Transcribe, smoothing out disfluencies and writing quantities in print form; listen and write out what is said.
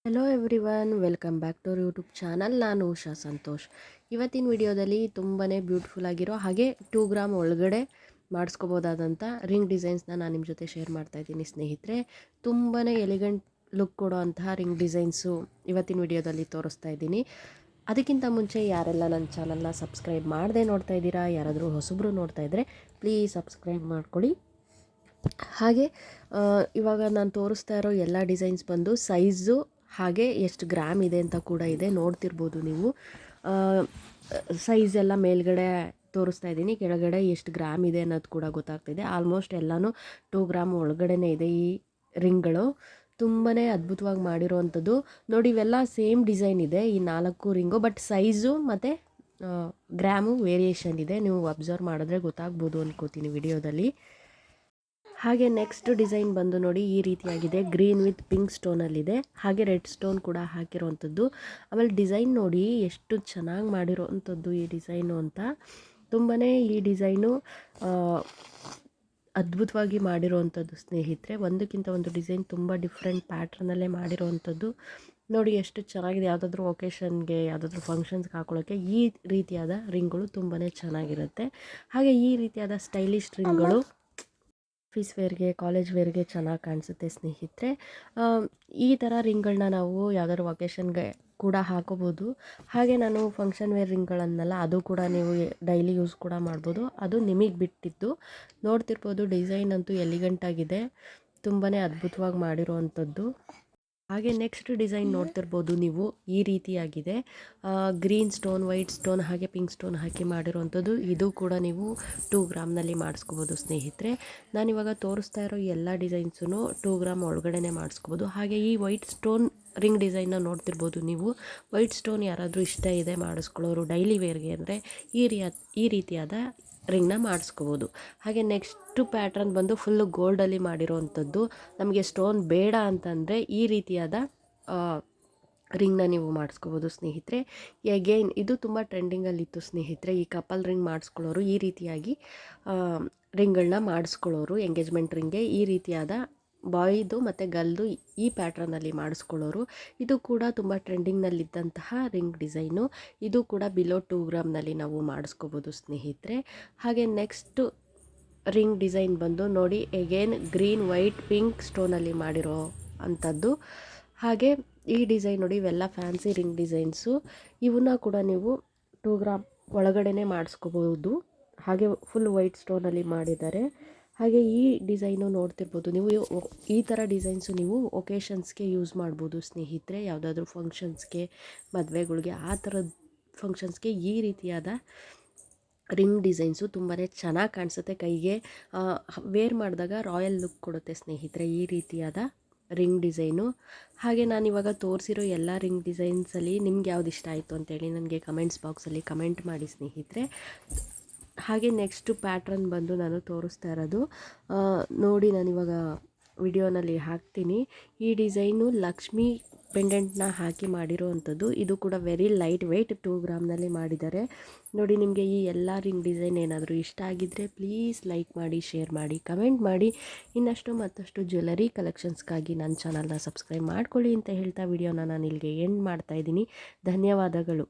Hello everyone, welcome back to YouTube channel. ನಾನು ಉಷಾ ಸಂತೋಷ್. ಇವತ್ತಿನ ವಿಡಿಯೋದಲ್ಲಿ ತುಂಬಾ ಬ್ಯೂಟಿಫುಲ್ ಆಗಿರೋ ಹಾಗೆ 2 ಗ್ರಾಮ್ ಒಳಗಡೆ ಮಾಡಿಸ್ಕೋಬೋದಾದಂಥ ರಿಂಗ್ ಡಿಸೈನ್ಸ್ನ ನಾನು ನಿಮ್ಮ ಜೊತೆ ಶೇರ್ ಮಾಡ್ತಾ ಇದ್ದೀನಿ ಸ್ನೇಹಿತರೆ. ತುಂಬಾ ಎಲಿಗೆಂಟ್ ಲುಕ್ ಕೊಡೋ ಅಂತಹ ರಿಂಗ್ ಡಿಸೈನ್ಸು ಇವತ್ತಿನ ವಿಡಿಯೋದಲ್ಲಿ ತೋರಿಸ್ತಾ ಇದ್ದೀನಿ. ಅದಕ್ಕಿಂತ ಮುಂಚೆ ಯಾರೆಲ್ಲ ನನ್ನ ಚಾನಲ್ನ ಸಬ್ಸ್ಕ್ರೈಬ್ ಮಾಡದೆ ನೋಡ್ತಾ ಇದ್ದೀರಾ, ಯಾರಾದರೂ ಹೊಸಬ್ರು ನೋಡ್ತಾ ಇದ್ದರೆ ಪ್ಲೀಸ್ ಸಬ್ಸ್ಕ್ರೈಬ್ ಮಾಡ್ಕೊಳ್ಳಿ. ಹಾಗೆ ಇವಾಗ ನಾನು ತೋರಿಸ್ತಾ ಇರೋ ಎಲ್ಲ ಡಿಸೈನ್ಸ್ ಬಂದು ಸೈಜು ಹಾಗೆ ಎಷ್ಟು ಗ್ರಾಮ್ ಇದೆ ಅಂತ ಕೂಡ ಇದೆ, ನೋಡ್ತಿರ್ಬೋದು ನೀವು. ಸೈಜ್ ಎಲ್ಲ ಮೇಲ್ಗಡೆ ತೋರಿಸ್ತಾ ಇದ್ದೀನಿ, ಕೆಳಗಡೆ ಎಷ್ಟು ಗ್ರಾಮ್ ಇದೆ ಅನ್ನೋದು ಕೂಡ ಗೊತ್ತಾಗ್ತಿದೆ. ಆಲ್ಮೋಸ್ಟ್ ಎಲ್ಲನೂ 2 ಗ್ರಾಮ್ ಒಳಗಡೆನೇ ಇದೆ ಈ ರಿಂಗ್ಗಳು. ತುಂಬಾ ಅದ್ಭುತವಾಗಿ ಮಾಡಿರೋವಂಥದ್ದು ನೋಡಿ. ಇವೆಲ್ಲ ಸೇಮ್ ಡಿಸೈನ್ ಇದೆ ಈ 4 ರಿಂಗು, ಬಟ್ ಸೈಜು ಮತ್ತು ಗ್ರಾಮು ವೇರಿಯೇಷನ್ ಇದೆ. ನೀವು ಅಬ್ಸರ್ವ್ ಮಾಡಿದ್ರೆ ಗೊತ್ತಾಗ್ಬೋದು ಅನ್ಕೋತೀನಿ ವಿಡಿಯೋದಲ್ಲಿ. ಹಾಗೆ ನೆಕ್ಸ್ಟ್ ಡಿಸೈನ್ ಬಂದು ನೋಡಿ ಈ ರೀತಿಯಾಗಿದೆ. ಗ್ರೀನ್ ವಿತ್ ಪಿಂಕ್ ಸ್ಟೋನಲ್ಲಿದೆ, ಹಾಗೆ ರೆಡ್ ಸ್ಟೋನ್ ಕೂಡ ಹಾಕಿರೋವಂಥದ್ದು. ಆಮೇಲೆ ಡಿಸೈನ್ ನೋಡಿ ಎಷ್ಟು ಚೆನ್ನಾಗಿ ಮಾಡಿರೋವಂಥದ್ದು ಈ ಡಿಸೈನು ಅಂತ. ತುಂಬಾ ಈ ಡಿಸೈನು ಅದ್ಭುತವಾಗಿ ಮಾಡಿರೋವಂಥದ್ದು ಸ್ನೇಹಿತರೆ. ಒಂದಕ್ಕಿಂತ ಒಂದು ಡಿಸೈನ್ ತುಂಬ ಡಿಫ್ರೆಂಟ್ ಪ್ಯಾಟ್ರನಲ್ಲೇ ಮಾಡಿರೋವಂಥದ್ದು. ನೋಡಿ ಎಷ್ಟು ಚೆನ್ನಾಗಿದೆ. ಯಾವುದಾದ್ರೂ ಒಕೇಶನ್ಗೆ, ಯಾವುದಾದ್ರೂ ಫಂಕ್ಷನ್ಸ್ಗೆ ಹಾಕೊಳ್ಳೋಕ್ಕೆ ಈ ರೀತಿಯಾದ ರಿಂಗ್ಗಳು ತುಂಬಾ ಚೆನ್ನಾಗಿರುತ್ತೆ. ಹಾಗೆ ಈ ರೀತಿಯಾದ ಸ್ಟೈಲಿಶ್ ರಿಂಗ್ಗಳು ಆಫೀಸ್ ವೇರ್ಗೆ, ಕಾಲೇಜ್ ವೇರ್ಗೆ ಚೆನ್ನಾಗಿ ಕಾಣಿಸುತ್ತೆ ಸ್ನೇಹಿತರೆ. ಈ ಥರ ರಿಂಗ್ಗಳನ್ನ ನಾವು ಯಾವ್ದಾದ್ರು ಒಕೇಶನ್ಗೆ ಕೂಡ ಹಾಕೋಬೋದು. ಹಾಗೆ ನಾನು ಫಂಕ್ಷನ್ ವೇರ್ ರಿಂಗ್ಗಳನ್ನೆಲ್ಲ ಅದು ಕೂಡ ನೀವು ಡೈಲಿ ಯೂಸ್ ಕೂಡ ಮಾಡ್ಬೋದು, ಅದು ನಿಮಗೆ ಬಿಟ್ಟಿದ್ದು. ನೋಡ್ತಿರ್ಬೋದು ಡಿಸೈನ್ ಅಂತೂ ಎಲಿಗೆಂಟಾಗಿದೆ, ತುಂಬಾ ಅದ್ಭುತವಾಗಿ ಮಾಡಿರೋವಂಥದ್ದು. ಹಾಗೆ ನೆಕ್ಸ್ಟ್ ಡಿಸೈನ್ ನೋಡ್ತಿರ್ಬೋದು ನೀವು ಈ ರೀತಿಯಾಗಿದೆ. ಗ್ರೀನ್ ಸ್ಟೋನ್, ವೈಟ್ ಸ್ಟೋನ್ ಹಾಗೆ ಪಿಂಕ್ ಸ್ಟೋನ್ ಹಾಕಿ ಮಾಡಿರೋವಂಥದ್ದು. ಇದು ಕೂಡ ನೀವು 2 ಗ್ರಾಮ್ನಲ್ಲಿ ಮಾಡಿಸ್ಕೋಬೋದು ಸ್ನೇಹಿತರೆ. ನಾನಿವಾಗ ತೋರಿಸ್ತಾ ಇರೋ ಎಲ್ಲ ಡಿಸೈನ್ಸೂ 2 ಗ್ರಾಮ್ ಒಳಗಡೆನೆ ಮಾಡಿಸ್ಕೋಬೋದು. ಹಾಗೆ ಈ ವೈಟ್ ಸ್ಟೋನ್ ರಿಂಗ್ ಡಿಸೈನ್ನ ನೋಡ್ತಿರ್ಬೋದು ನೀವು. ವೈಟ್ ಸ್ಟೋನ್ ಯಾರಾದರೂ ಇಷ್ಟ ಇದೆ ಮಾಡಿಸ್ಕೊಳ್ಳೋರು ಡೈಲಿ ವೇರ್ಗೆ ಅಂದರೆ ಈ ರೀತಿಯಾದ ರಿಂಗ್ನ ಮಾಡಿಸ್ಕೋಬೋದು. ಹಾಗೆ ನೆಕ್ಸ್ಟು ಪ್ಯಾಟ್ರನ್ ಬಂದು ಫುಲ್ಲು ಗೋಲ್ಡಲ್ಲಿ ಮಾಡಿರೋವಂಥದ್ದು. ನಮಗೆ ಸ್ಟೋನ್ ಬೇಡ ಅಂತಂದರೆ ಈ ರೀತಿಯಾದ ರಿಂಗ್ನ ನೀವು ಮಾಡಿಸ್ಕೋಬೋದು ಸ್ನೇಹಿತರೆ. ಎಗೈನ್ ಇದು ತುಂಬ ಟ್ರೆಂಡಿಂಗಲ್ಲಿತ್ತು ಸ್ನೇಹಿತರೆ. ಈ ಕಪಲ್ ರಿಂಗ್ ಮಾಡಿಸ್ಕೊಳ್ಳೋರು ಈ ರೀತಿಯಾಗಿ ರಿಂಗ್ಗಳನ್ನ ಮಾಡಿಸ್ಕೊಳ್ಳೋರು, ಎಂಗೇಜ್ಮೆಂಟ್ ರಿಂಗ್ಗೆ ಈ ರೀತಿಯಾದ ಬಾಯ್ದು ಮತ್ತು ಗರ್ಲ್ದು ಈ ಪ್ಯಾಟ್ರನಲ್ಲಿ ಮಾಡಿಸ್ಕೊಳ್ಳೋರು. ಇದು ಕೂಡ ತುಂಬ ಟ್ರೆಂಡಿಂಗ್ನಲ್ಲಿದ್ದಂತಹ ರಿಂಗ್ ಡಿಸೈನು. ಇದು ಕೂಡ ಬಿಲೋ 2 ಗ್ರಾಮ್ನಲ್ಲಿ ನಾವು ಮಾಡಿಸ್ಕೋಬೋದು ಸ್ನೇಹಿತರೆ. ಹಾಗೆ ನೆಕ್ಸ್ಟು ರಿಂಗ್ ಡಿಸೈನ್ ಬಂದು ನೋಡಿ ಎಗೇನ್ ಗ್ರೀನ್, ವೈಟ್, ಪಿಂಕ್ ಸ್ಟೋನಲ್ಲಿ ಮಾಡಿರೋ ಅಂಥದ್ದು. ಹಾಗೆ ಈ ಡಿಸೈನ್ ನೋಡಿ, ಇವೆಲ್ಲ ಫ್ಯಾನ್ಸಿ ರಿಂಗ್ ಡಿಸೈನ್ಸು. ಇವನ್ನ ಕೂಡ ನೀವು 2 ಗ್ರಾಮ್ ಒಳಗಡೆನೆ ಮಾಡಿಸ್ಕೋಬೋದು. ಹಾಗೆ ಫುಲ್ ವೈಟ್ ಸ್ಟೋನಲ್ಲಿ ಮಾಡಿದ್ದಾರೆ. ಹಾಗೆ ಈ ಡಿಸೈನು ನೋಡ್ತಿರ್ಬೋದು ನೀವು. ಈ ಥರ ಡಿಸೈನ್ಸು ನೀವು ಒಕೇಶನ್ಸ್ಗೆ ಯೂಸ್ ಮಾಡ್ಬೋದು ಸ್ನೇಹಿತರೆ. ಯಾವುದಾದ್ರೂ ಫಂಕ್ಷನ್ಸ್ಗೆ, ಮದುವೆಗಳಿಗೆ, ಆ ಥರದ ಫಂಕ್ಷನ್ಸ್ಗೆ ಈ ರೀತಿಯಾದ ರಿಂಗ್ ಡಿಸೈನ್ಸು ತುಂಬಾ ಚೆನ್ನಾಗಿ ಕಾಣಿಸುತ್ತೆ. ಕೈಗೆ ವೇರ್ ಮಾಡಿದಾಗ ರಾಯಲ್ ಲುಕ್ ಕೊಡುತ್ತೆ ಸ್ನೇಹಿತರೆ ಈ ರೀತಿಯಾದ ರಿಂಗ್ ಡಿಸೈನು. ಹಾಗೆ ನಾನಿವಾಗ ತೋರಿಸಿರೋ ಎಲ್ಲ ರಿಂಗ್ ಡಿಸೈನ್ಸಲ್ಲಿ ನಿಮ್ಗೆ ಯಾವ್ದು ಇಷ್ಟ ಆಯಿತು ಅಂತೇಳಿ ನನಗೆ ಕಮೆಂಟ್ಸ್ ಬಾಕ್ಸಲ್ಲಿ ಕಮೆಂಟ್ ಮಾಡಿ ಸ್ನೇಹಿತರೆ. ಹಾಗೆ ನೆಕ್ಸ್ಟು ಪ್ಯಾಟ್ರನ್ ಬಂದು ನಾನು ತೋರಿಸ್ತಾ ಇರೋದು ನೋಡಿ, ನಾನಿವಾಗ ವಿಡಿಯೋನಲ್ಲಿ ಹಾಕ್ತೀನಿ. ಈ ಡಿಸೈನು ಲಕ್ಷ್ಮಿ ಪೆಂಡೆಂಟ್ನ ಹಾಕಿ ಮಾಡಿರೋ ಅಂಥದ್ದು. ಇದು ಕೂಡ ವೆರಿ ಲೈಟ್ ವೆಯ್ಟ್ 2 ಗ್ರಾಮ್ನಲ್ಲಿ ಮಾಡಿದ್ದಾರೆ ನೋಡಿ. ನಿಮಗೆ ಈ ಎಲ್ಲ ರಿಂಗ್ ಡಿಸೈನ್ ಏನಾದರೂ ಇಷ್ಟ ಆಗಿದ್ದರೆ ಪ್ಲೀಸ್ ಲೈಕ್ ಮಾಡಿ, ಶೇರ್ ಮಾಡಿ, ಕಮೆಂಟ್ ಮಾಡಿ. ಇನ್ನಷ್ಟು ಮತ್ತಷ್ಟು ಜ್ಯುವೆಲರಿ ಕಲೆಕ್ಷನ್ಸ್ಗಾಗಿ ನನ್ನ ಚಾನಲ್ನ ಸಬ್ಸ್ಕ್ರೈಬ್ ಮಾಡ್ಕೊಳ್ಳಿ ಅಂತ ಹೇಳ್ತಾ ವಿಡಿಯೋನ ನಾನು ಇಲ್ಲಿಗೆ ಎಂಡ್ ಮಾಡ್ತಾಯಿದ್ದೀನಿ. ಧನ್ಯವಾದಗಳು.